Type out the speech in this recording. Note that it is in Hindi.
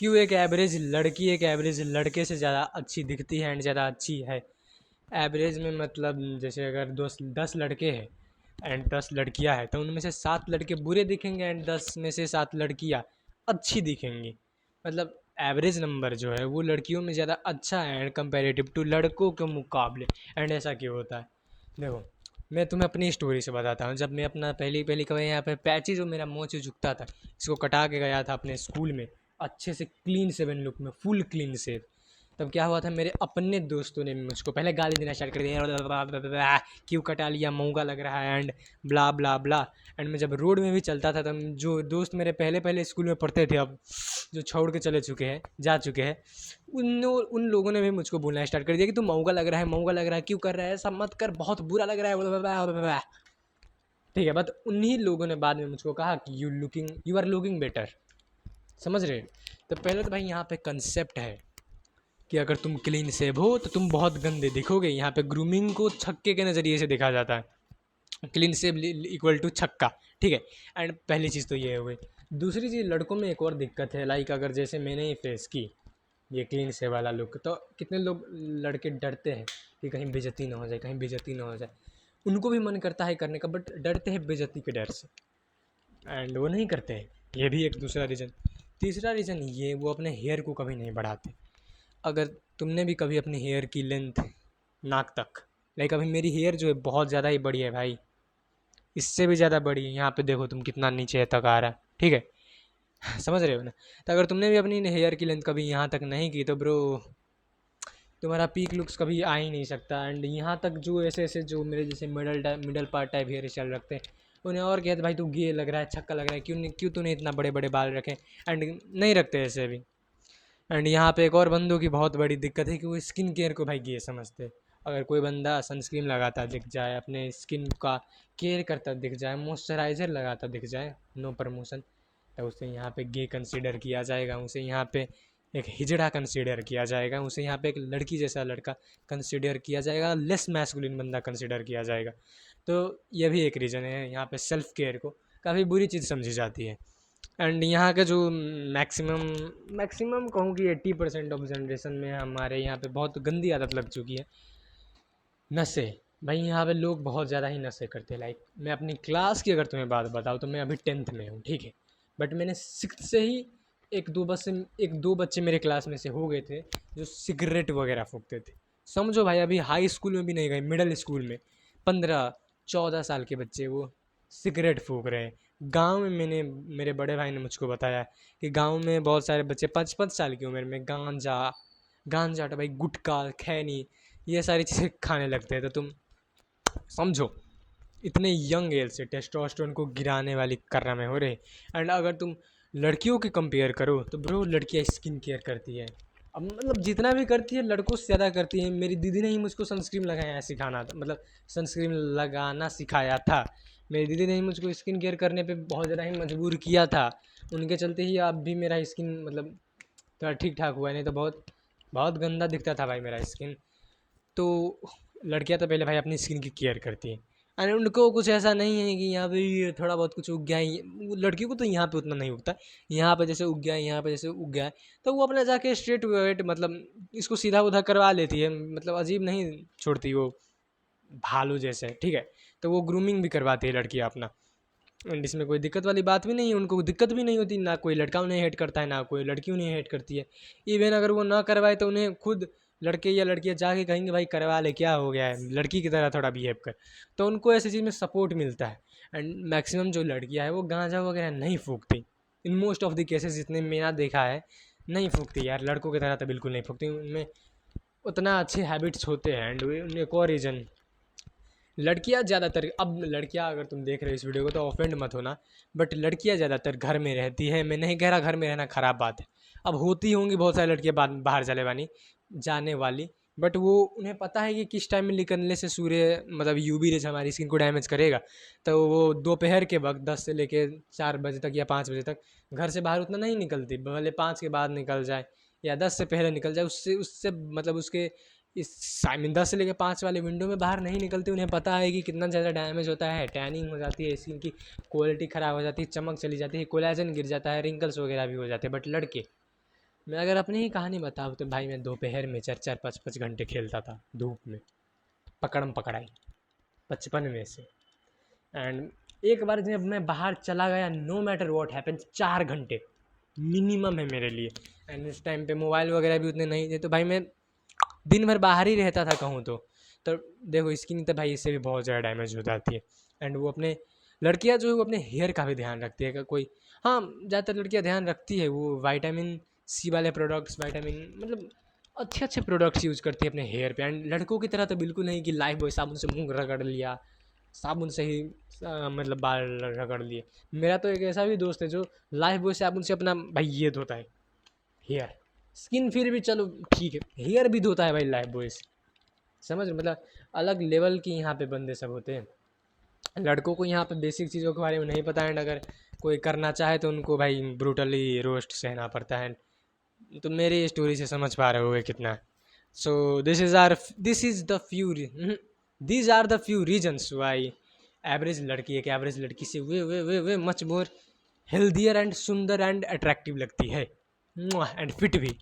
क्यों एक एवरेज लड़की एक एवरेज लड़के से ज़्यादा अच्छी दिखती है एंड ज़्यादा अच्छी है। एवरेज में मतलब जैसे अगर 10 लड़के हैं एंड 10 लड़कियां हैं, तो उनमें से 7 लड़के बुरे दिखेंगे एंड 10 में से 7 लड़कियां अच्छी दिखेंगी। मतलब एवरेज नंबर जो है वो लड़कियों में ज़्यादा अच्छा है एंड कंपेरेटिव टू लड़कों के मुकाबले। एंड ऐसा क्यों होता है? देखो, मैं तुम्हें अपनी स्टोरी से बताता हूँ। जब मैं अपना पहली पहली कभी यहाँ पे पैची जो मेरा मोच झुकता था, इसको कटा के गया था अपने स्कूल में अच्छे से क्लीन सेवन लुक में, फुल क्लीन सेव। तब क्या हुआ था, मेरे अपने दोस्तों ने मुझको पहले गाली देना स्टार्ट कर दिया, क्यों कटा लिया, महंगा लग रहा है and blah blah blah. And मैं जब रोड में भी चलता था, तब जो दोस्त मेरे पहले पहले स्कूल में पढ़ते थे, अब जो छोड़ के चले चुके हैं, जा चुके हैं, उन लोगों ने भी मुझको बोलना स्टार्ट कर दिया कि तू महंगा लग रहा है, महंगा लग रहा है, क्यों कर रहा है, सब मत कर, बहुत बुरा लग रहा है। ठीक है, बट उन्हीं लोगों ने बाद में मुझको कहा कि यू आर लुकिंग बेटर। समझ रहे? तो पहले तो भाई यहाँ पे कंसेप्ट है कि अगर तुम क्लीन सेव हो तो तुम बहुत गंदे दिखोगे। यहाँ पे ग्रूमिंग को छक्के के नज़रिए से देखा जाता है, क्लीन सेव इक्वल टू छक्का। ठीक है, एंड पहली चीज़ तो ये हो गई। दूसरी चीज़, लड़कों में एक और दिक्कत है, लाइक अगर जैसे मैंने ही फेस की ये क्लीन सेव वाला लुक, तो कितने लोग लड़के डरते हैं कि कहीं बेइज्जती ना हो जाए, कहीं बेइज्जती ना हो जाए। उनको भी मन करता है करने का, बट डरते हैं बेइज्जती के डर से एंड वो नहीं करते हैं। ये भी एक दूसरा रीज़न। तीसरा रीज़न ये, वो अपने हेयर को कभी नहीं बढ़ाते। अगर तुमने भी कभी अपनी हेयर की लेंथ नाक तक, लाइक अभी मेरी हेयर जो है बहुत ज़्यादा ही बड़ी है भाई, इससे भी ज़्यादा बड़ी है। यहाँ पे देखो तुम कितना नीचे तक आ रहा है। ठीक है, समझ रहे हो ना? तो अगर तुमने भी अपनी हेयर की लेंथ कभी यहाँ तक नहीं की, तो ब्रो तुम्हारा पीक लुक्स कभी आ ही नहीं सकता। एंड यहाँ तक जो ऐसे ऐसे जो मेरे जैसे middle part type hair style रखते हैं, उन्हें और कहते भाई तू गे लग रहा है, छक्का लग रहा है, क्यों तूने इतना बड़े बड़े बाल रखे। एंड नहीं रखते ऐसे भी। एंड यहाँ पे एक और बंदों की बहुत बड़ी दिक्कत है कि वो स्किन केयर को भाई गे समझते हैं। अगर कोई बंदा सनस्क्रीन लगाता दिख जाए, अपने स्किन का केयर करता दिख जाए, मॉइस्चराइज़र लगाता दिख जाए, नो प्रमोशन, तो उसे यहाँ पे गे कंसीडर किया जाएगा, उसे यहाँ पे एक हिजड़ा कंसीडर किया जाएगा, उसे यहाँ पे एक लड़की जैसा लड़का कंसीडर किया जाएगा, लेस मैस्कुलिन बंदा कंसीडर किया जाएगा। तो ये भी एक रीज़न है, यहाँ पे सेल्फ केयर को काफ़ी बुरी चीज़ समझी जाती है। एंड यहाँ का जो मैक्सिमम मैक्सिमम कहूँ कि 80% ऑफ जनरेशन में हमारे यहाँ पे बहुत गंदी आदत लग चुकी है, नशे। भाई यहाँ पे लोग बहुत ज़्यादा ही नशे करते हैं। लाइक मैं अपनी क्लास की अगर तुम्हें बात बताऊँ, तो मैं अभी 10th में हूँ, ठीक है, बट मैंने 6th से ही एक दो बच्चे मेरे क्लास में से हो गए थे जो सिगरेट वगैरह फूकते थे। समझो भाई, अभी हाई स्कूल में भी नहीं गए, मिडिल स्कूल में 15-14 साल के बच्चे वो सिगरेट फूक रहे हैं। गांव में मैंने मेरे बड़े भाई ने मुझको बताया कि गांव में बहुत सारे बच्चे 5-5 साल की उम्र में गांजा गांजा तो भाई गुटखा खैनी ये सारी चीज़ें खाने लगते हैं। तो तुम समझो, इतने यंग एज से टेस्टोस्टेरोन को गिराने वाली कर्म हो रहे। एंड अगर तुम लड़कियों की कंपेयर करो, तो ब्रो लड़कियां स्किन केयर करती है, अब मतलब जितना भी करती है लड़कों से ज़्यादा करती है। मेरी दीदी ने ही मुझको सनस्क्रीन लगाया सिखाना था, मतलब सनस्क्रीन लगाना सिखाया था। मेरी दीदी ने ही मुझको स्किन केयर करने पे बहुत ज़्यादा ही मजबूर किया था। उनके चलते ही अब भी मेरा स्किन मतलब थोड़ा ठीक ठाक हुआ है, नहीं तो बहुत बहुत गंदा दिखता था भाई मेरा स्किन। तो लड़कियां तो पहले भाई अपनी स्किन की केयर करती हैं। एंड उनको कुछ ऐसा नहीं है कि यहाँ पे ये थोड़ा बहुत कुछ उग गया है, लड़कियों को तो यहाँ पे उतना नहीं उगता। यहाँ पे जैसे उग गया है, यहाँ पे जैसे उग गया है, तो वो अपना जाके स्ट्रेट वेट मतलब इसको सीधा उधा करवा लेती है, मतलब अजीब नहीं छोड़ती वो, भालू जैसे। ठीक है, तो वो ग्रूमिंग भी करवाती है लड़कियाँ अपना। एंड इसमें कोई दिक्कत वाली बात भी नहीं है, उनको दिक्कत भी नहीं होती, ना कोई लड़का उन्हें हेट करता है, ना कोई लड़की उन्हें हेट करती है। इवन अगर वो ना करवाए तो उन्हें खुद लड़के या लड़कियां जाके कहेंगे भाई करवा ले, क्या हो गया है, लड़की की तरह थोड़ा बिहेव कर। तो उनको ऐसी चीज़ में सपोर्ट मिलता है। एंड मैक्सिमम जो लड़कियां हैं वो गांजा वगैरह नहीं फूकती, in most of the cases जितने मैंने देखा है, नहीं फूकती यार, लड़कों की तरह तो बिल्कुल नहीं फूकती। उनमें उतना अच्छे हैबिट्स होते हैं। एंड एक और रीज़न, लड़कियां ज़्यादातर, अब लड़कियां अगर तुम देख रहे हो इस वीडियो को तो ऑफेंड मत होना, बट लड़कियां ज़्यादातर घर में रहती है। मैं नहीं कह रहा घर में रहना ख़राब बात है, अब होती होंगी बहुत सारी लड़कियां बाहर जाने वाली, बट वो उन्हें पता है कि किस टाइम में निकलने से सूर्य मतलब यूवी रेज हमारी स्किन को डैमेज करेगा। तो वो दोपहर के वक्त 10 से लेके 4 बजे तक या 5 बजे तक घर से बाहर उतना नहीं निकलती, भले 5 के बाद निकल जाए या 10 से पहले निकल जाए, उससे उससे मतलब उसके इस आई मीन 10 से लेकर 5 वाले विंडो में बाहर नहीं निकलती। उन्हें पता है कि कितना ज़्यादा डैमेज होता है, टैनिंग हो जाती है, स्किन की क्वालिटी ख़राब हो जाती है, चमक चली जाती है, कोलेजन गिर जाता है, रिंकल्स वगैरह भी हो जाते हैं। बट लड़के मैं अगर अपनी ही कहानी बताऊँ तो भाई मैं दोपहर में 4-4 5-5 घंटे खेलता था धूप में, पकड़म पकड़ाई, बचपन में से। एंड एक बार जब मैं बाहर चला गया, नो मैटर व्हाट हैपेंस, 4 घंटे मिनिमम है मेरे लिए। एंड उस टाइम पे मोबाइल वगैरह भी उतने नहीं थे, तो भाई मैं दिन भर बाहर ही रहता था कहूँ तो देखो स्किन तो भाई इससे भी बहुत ज़्यादा डैमेज हो जाती है। एंड वो अपने लड़कियां जो है वो अपने हेयर का भी ध्यान रखती है, कोई, हाँ ज़्यादातर लड़कियां ध्यान रखती है, वो विटामिन सी वाले प्रोडक्ट्स, विटामिन मतलब अच्छे अच्छे प्रोडक्ट्स यूज़ करती है अपने हेयर पे। एंड लड़कों की तरह तो बिल्कुल नहीं कि लाइफ बॉय साबुन से मुंह रगड़ लिया, साबुन से ही मतलब बाल रगड़ लिए। मेरा तो एक ऐसा भी दोस्त है जो लाइफ बॉय साबुन से अपना भाई ये धोता है हेयर, स्किन फिर भी चलो ठीक है, हेयर भी धोता है भाई लाइफ बॉय से। समझ रहे हो? मतलब अलग लेवल की यहाँ पे बंदे सब होते हैं। लड़कों को यहाँ पे बेसिक चीज़ों के बारे में नहीं पता है, अगर कोई करना चाहे तो उनको भाई ब्रूटली रोस्ट सहना पड़ता है। तो मेरी स्टोरी से समझ पा रहे होगे कितना। So this are the few reasons why average लड़की एक एवरेज लड़की से way much more healthier and सुंदर एंड अट्रैक्टिव लगती है, एंड फिट भी।